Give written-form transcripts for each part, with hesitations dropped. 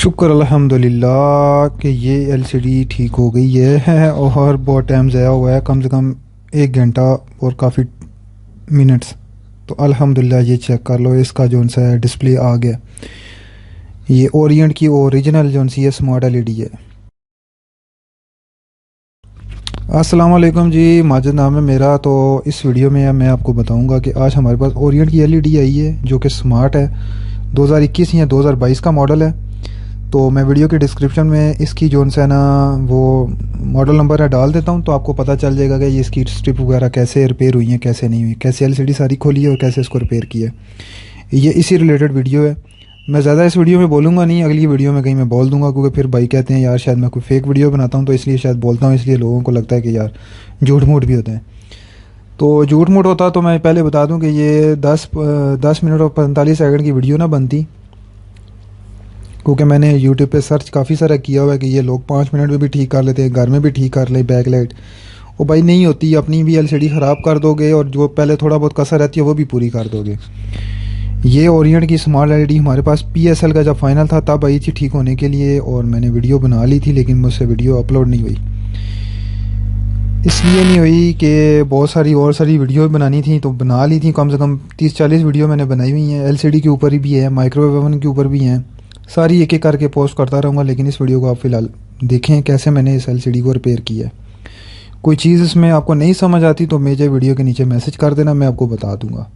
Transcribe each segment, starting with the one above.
शुक्र अल्हम्दुलिल्लाह कि ये एलसीडी ठीक हो गई है और बहुत टाइम ज़ाया हुआ है, कम से कम 1 घंटा और काफ़ी मिनट्स। तो अल्हम्दुलिल्लाह ये चेक कर लो, इसका जो सा है डिस्प्ले आ गया। ये ओरिएंट की ओरिजिनल जो सी है स्मार्ट एलईडी है। अस्सलाम वालेकुम जी, माजिद नाम है मेरा। तो इस वीडियो में मैं आपको बताऊंगा कि आज हमारे पास ओरिएंट की एलईडी आई है जो कि स्मार्ट है। 2021 या 2022 का मॉडल है। तो मैं वीडियो के डिस्क्रिप्शन में इसकी जो है ना वो मॉडल नंबर है डाल देता हूँ, तो आपको पता चल जाएगा कि ये इसकी स्ट्रिप वगैरह कैसे रिपेयर हुई है, कैसे नहीं हुई, कैसे एलसीडी सारी खोली है और कैसे इसको रिपेयर किया है। ये इसी रिलेटेड वीडियो है। मैं ज़्यादा इस वीडियो में बोलूँगा नहीं, अगली वीडियो में कहीं मैं बोल दूँगा, क्योंकि फिर भाई कहते हैं यार शायद मैं कोई फेक वीडियो बनाता हूँ, तो इसलिए शायद बोलता हूँ, इसलिए लोगों को लगता है कि यार झूठ मूठ भी होते हैं। तो झूठ मूठ होता तो मैं पहले बता दूँ कि ये 10 मिनट और 45 सेकंड की वीडियो ना बनती, क्योंकि मैंने यूट्यूब पे सर्च काफ़ी सारा किया हुआ है कि ये लोग 5 मिनट में भी ठीक कर लेते हैं, घर में भी ठीक कर ले बैक लाइट। वो भाई नहीं होती, अपनी भी एलसीडी ख़राब कर दोगे और जो पहले थोड़ा बहुत कसर रहती है वो भी पूरी कर दोगे। ये ओरिएंट की स्मार्ट एलईडी हमारे पास पीएसएल का जब फाइनल था तब आई थी ठीक होने के लिए, और मैंने वीडियो बना ली थी, लेकिन मुझसे वीडियो अपलोड नहीं हुई। इसलिए नहीं हुई कि बहुत सारी और सारी वीडियो बनानी थी, तो बना ली थी। कम से कम 30-40 वीडियो मैंने बनाई हुई हैं। एलसीडी के ऊपर भी है, माइक्रोवेव ओवन के ऊपर भी हैं, सारी एक एक करके पोस्ट करता रहूँगा। लेकिन इस वीडियो को आप फ़िलहाल देखें कैसे मैंने इस एलसीडी को रिपेयर किया है। कोई चीज़ इसमें आपको नहीं समझ आती तो मुझे वीडियो के नीचे मैसेज कर देना, मैं आपको बता दूँगा।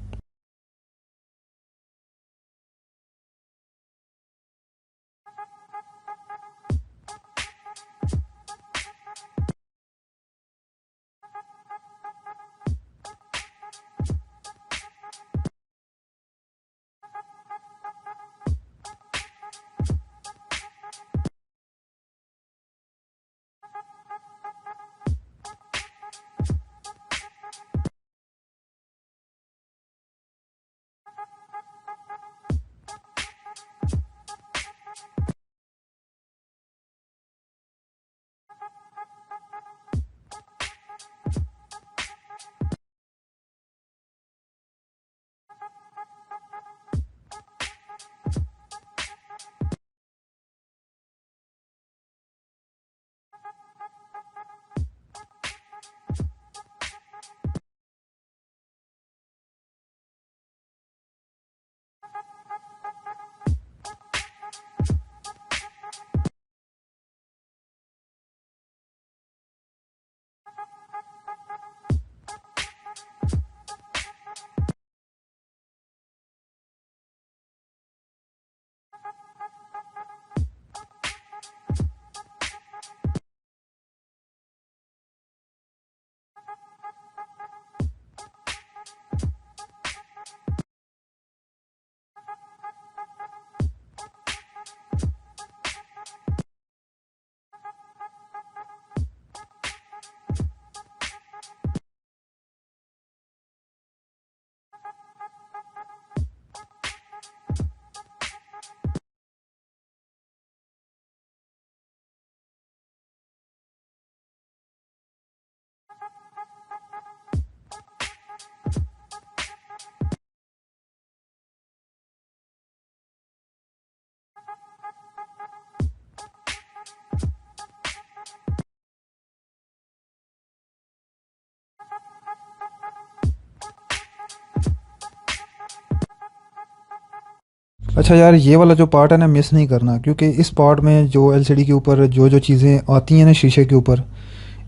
अच्छा यार, ये वाला जो पार्ट है ना मिस नहीं करना, क्योंकि इस पार्ट में जो एलसीडी के ऊपर जो जो चीज़ें आती हैं ना शीशे के ऊपर,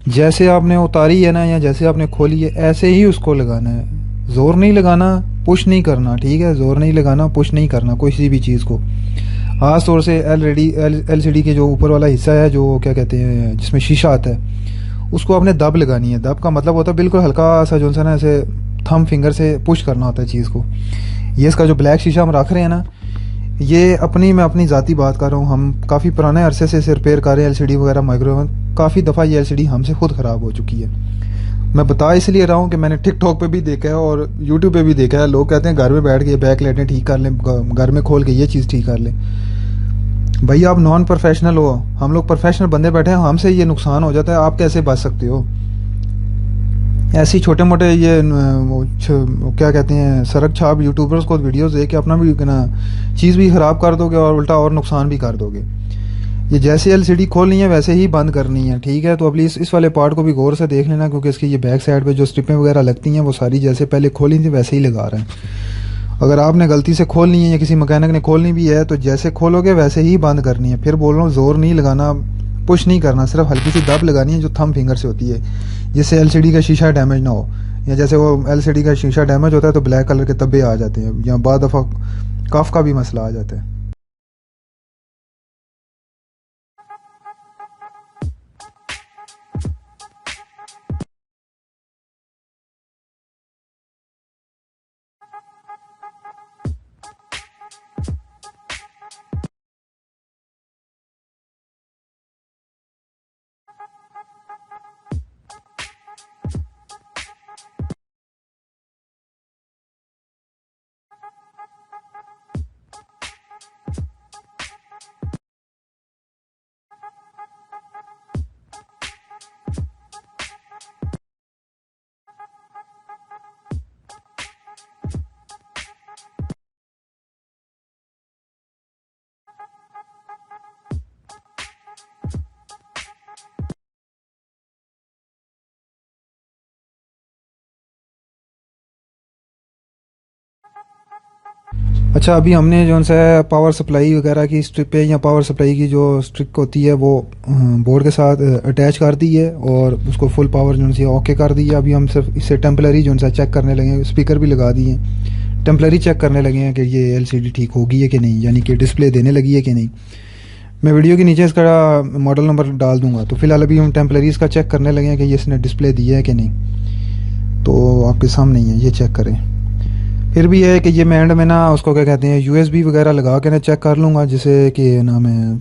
जैसे आपने उतारी है ना या जैसे आपने खोली है ऐसे ही उसको लगाना है। ज़ोर नहीं लगाना, पुश नहीं करना, ठीक है? ज़ोर नहीं लगाना, पुश नहीं करना किसी भी चीज़ को। ख़ास तौर से एलसीडी के जो ऊपर वाला हिस्सा है, जो क्या कहते हैं जिसमें शीशा आता है, उसको आपने दब लगानी है। दब का मतलब होता है बिल्कुल हल्का सा जो सा ना ऐसे थंब फिंगर से पुश करना होता है चीज़ को। ये इसका जो ब्लैक शीशा हम रख रहे हैं ना, ये मैं अपनी ज़ाती बात कर रहा हूँ। हम काफ़ी पुराने अरसे से इसे रिपेयर कर रहे हैं, एलसीडी वगैरह माइक्रोवेव। काफ़ी दफ़ा ये एलसीडी हमसे खुद ख़राब हो चुकी है। मैं बता इसलिए रहा हूँ कि मैंने टिकटॉक पे भी देखा है और यूट्यूब पे भी देखा है। लोग कहते हैं घर में बैठ के बैक लाइटें ठीक कर लें, घर में खोल के ये चीज़ ठीक कर लें। भैया आप नॉन प्रोफेशनल हो, हम लोग प्रोफेशनल बंदे बैठे हैं, हमसे ये नुकसान हो जाता है, आप कैसे बच सकते हो? ऐसी छोटे मोटे ये वो क्या कहते हैं सड़क छाप यूट्यूबर्स को वीडियोस देख के अपना भी ना चीज़ भी ख़राब कर दोगे और उल्टा और नुकसान भी कर दोगे। ये जैसे एलसीडी खोलनी है वैसे ही बंद करनी है, ठीक है। तो प्लीज़ इस वाले पार्ट को भी गौर से देख लेना, क्योंकि इसकी ये बैक साइड पे जो स्ट्रिपें वगैरह लगती हैं वो सारी जैसे पहले खोली थी वैसे ही लगा रहे हैं। अगर आपने गलती से खोलनी है या किसी मैकेनिक ने खोलनी भी है तो जैसे खोलोगे वैसे ही बंद करनी है। फिर बोल रहा हूँ ज़ोर नहीं लगाना, पुश नहीं करना, सिर्फ हल्की सी दब लगानी है जो थंब फिंगर से होती है, जिससे एलसीडी का शीशा डैमेज ना हो। या जैसे वो एलसीडी का शीशा डैमेज होता है तो ब्लैक कलर के धब्बे आ जाते हैं, या बाद दफ़ा कफ का भी मसला आ जाता है। अच्छा, अभी हमने जो सा पावर सप्लाई वगैरह की स्ट्रिपें या पावर सप्लाई की जो स्ट्रिप होती है वो बोर्ड के साथ अटैच कर दी है और उसको फुल पावर जो सी ओके कर दी है। अभी हम सिर्फ इससे टेम्पलरी जो सा चेक करने लगे हैं, स्पीकर भी लगा दिए हैं, टेम्पलरी चेक करने लगे हैं कि ये एलसीडी ठीक होगी है कि नहीं, यानी कि डिस्प्ले देने लगी है कि नहीं। मैं वीडियो के नीचे इसका मॉडल नंबर डाल दूंगा। तो फिलहाल अभी हम टेम्पलरी इसका चेक करने लगे हैं कि ये इसने डिस्प्ले दिया है कि नहीं। तो आपके सामने ही है, ये चेक करें। फिर भी है कि ये मैं एंड में ना उसको क्या कहते हैं यूएसबी वगैरह लगा के ना चेक कर लूँगा, जिससे कि ना मैं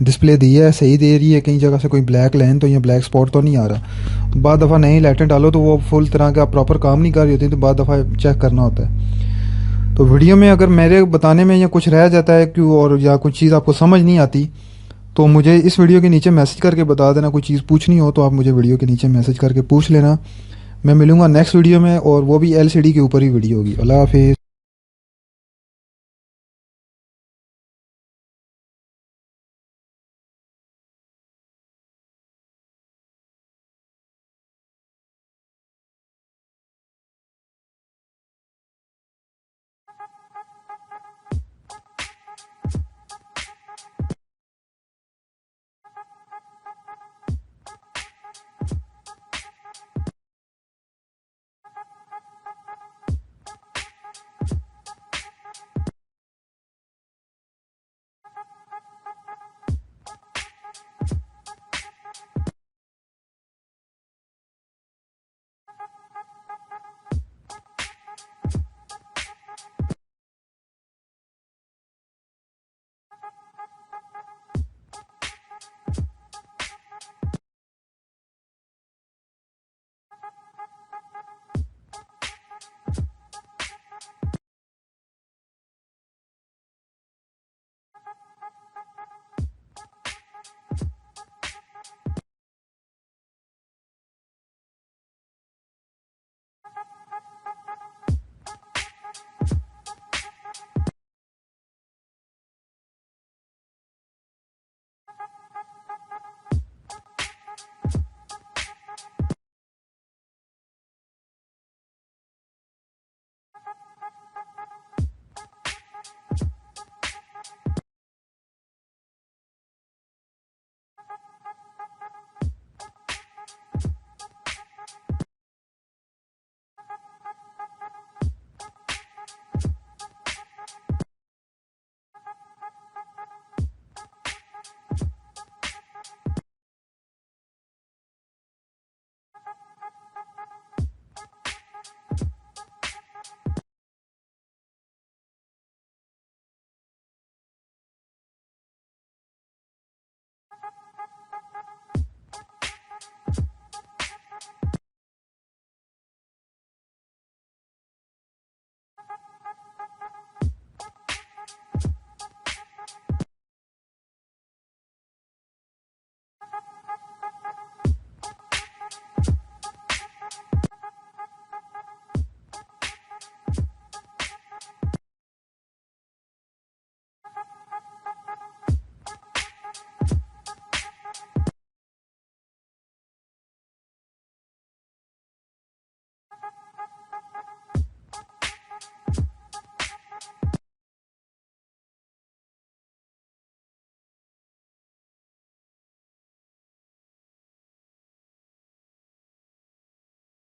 डिस्प्ले दी है सही दे रही है, कहीं जगह से कोई ब्लैक लाइन तो या ब्लैक स्पॉट तो नहीं आ रहा। बाद दफ़ा नई लाइटें डालो तो वो फुल तरह का प्रॉपर काम नहीं कर रही होती, तो बाद दफ़ा चेक करना होता है। तो वीडियो में अगर मेरे बताने में या कुछ रह जाता है क्यों और या कुछ चीज़ आपको समझ नहीं आती तो मुझे इस वीडियो के नीचे मैसेज करके बता देना। कोई चीज़ पूछनी हो तो आप मुझे वीडियो के नीचे मैसेज करके पूछ लेना। मैं मिलूँगा नेक्स्ट वीडियो में, और वो भी एलसीडी के ऊपर ही वीडियो होगी। अल्लाह हाफिज़।